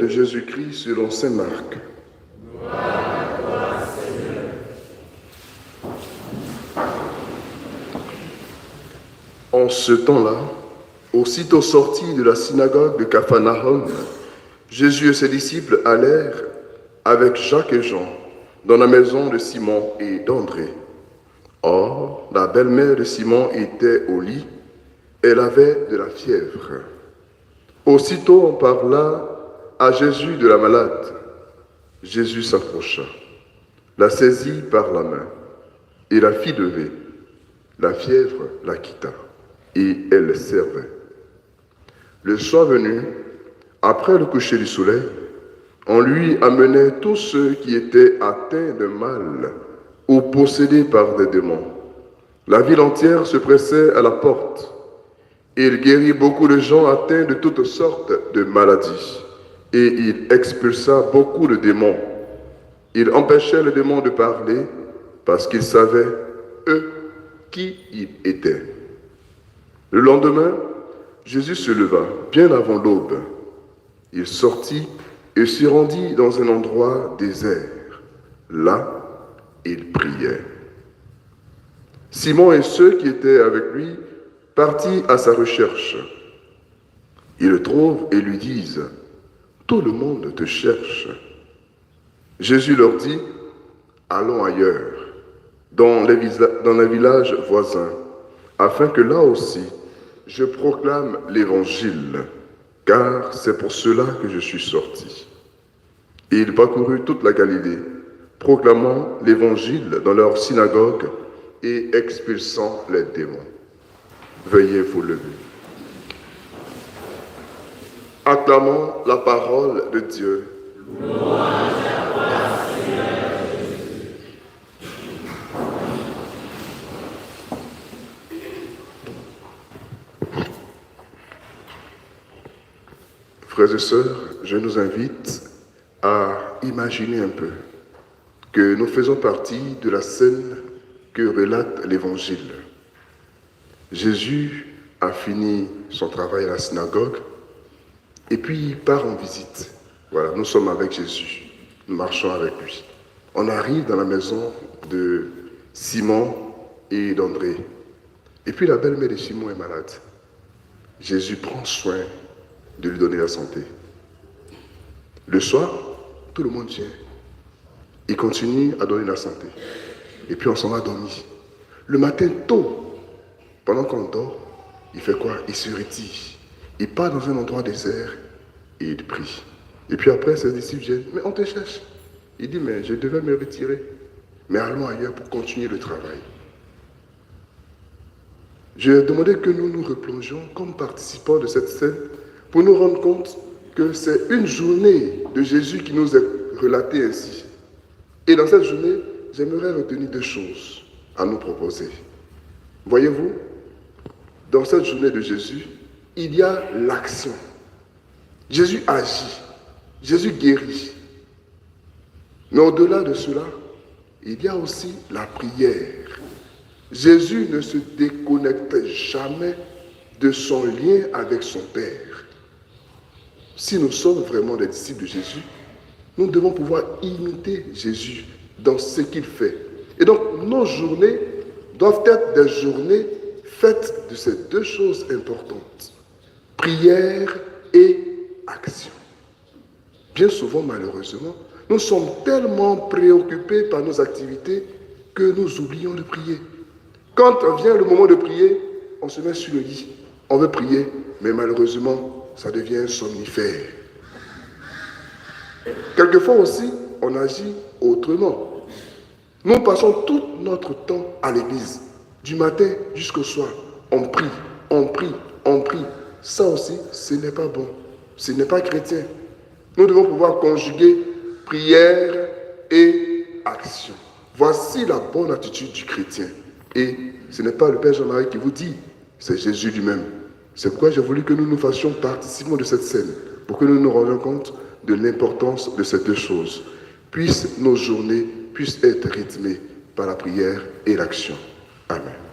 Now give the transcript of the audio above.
De Jésus-Christ selon saint Marc. Gloire à toi, Seigneur. En ce temps-là, aussitôt sortis de la synagogue de Capharnaüm, Jésus et ses disciples allèrent avec Jacques et Jean dans la maison de Simon et d'André. Or, la belle-mère de Simon était au lit, elle avait de la fièvre. Aussitôt on parla à Jésus de la malade. Jésus s'approcha, la saisit par la main et la fit lever. La fièvre la quitta et elle servait. Le soir venu, après le coucher du soleil, on lui amenait tous ceux qui étaient atteints de mal ou possédés par des démons. La ville entière se pressait à la porte. Il guérit beaucoup de gens atteints de toutes sortes de maladies et il expulsa beaucoup de démons. Il empêchait les démons de parler parce qu'ils savaient, eux, qui il était. Le lendemain, Jésus se leva bien avant l'aube. Il sortit et se rendit dans un endroit désert. Là, il priait. Simon et ceux qui étaient avec lui partirent à sa recherche. Ils le trouvent et lui disent « Tout le monde te cherche ». Jésus leur dit « Allons ailleurs, dans les villages voisins, afin que là aussi je proclame l'évangile, car c'est pour cela que je suis sorti. » Et il parcourut toute la Galilée, proclamant l'évangile dans leurs synagogues et expulsant les démons. Veuillez vous lever. Acclamons la parole de Dieu. Louange à toi, Seigneur Jésus. Frères et sœurs, je nous invite à imaginer un peu que nous faisons partie de la scène que relate l'Évangile. Jésus a fini son travail à la synagogue et puis il part en visite. Voilà, nous sommes avec Jésus, nous marchons avec lui. On arrive dans la maison de Simon et d'André. Et puis la belle-mère de Simon est malade. Jésus prend soin de lui donner la santé. Le soir, tout le monde vient. Il continue à donner la santé. Et puis on s'en va dormir. Le matin tôt, pendant qu'on dort, il fait quoi? Il se retire. Il part dans un endroit désert et il prie. Et puis après, ses disciples viennent. Mais on te cherche. Il dit, mais je devais me retirer. Mais allons ailleurs pour continuer le travail. Je demandais que nous nous replongions comme participants de cette scène pour nous rendre compte que c'est une journée de Jésus qui nous est relatée ainsi. Et dans cette journée, j'aimerais retenir deux choses à nous proposer. Voyez-vous, dans cette journée de Jésus, il y a l'action. Jésus agit, Jésus guérit. Mais au-delà de cela, il y a aussi la prière. Jésus ne se déconnecte jamais de son lien avec son Père. Si nous sommes vraiment des disciples de Jésus, nous devons pouvoir imiter Jésus dans ce qu'il fait. Et donc, nos journées doivent être des journées faites de ces deux choses importantes, prière et action. Bien souvent, malheureusement, nous sommes tellement préoccupés par nos activités que nous oublions de prier. Quand vient le moment de prier, on se met sur le lit. On veut prier, mais malheureusement, ça devient un somnifère. Quelquefois aussi, on agit autrement. Nous passons tout notre temps à l'église. Du matin jusqu'au soir, on prie, on prie, on prie. Ça aussi, ce n'est pas bon. Ce n'est pas chrétien. Nous devons pouvoir conjuguer prière et action. Voici la bonne attitude du chrétien. Et ce n'est pas le Père Jean-Marie qui vous dit, c'est Jésus lui-même. C'est pourquoi j'ai voulu que nous nous fassions participants de cette scène, pour que nous nous rendions compte de l'importance de ces deux choses. Puissent nos journées puissent être rythmées par la prière et l'action. Amen.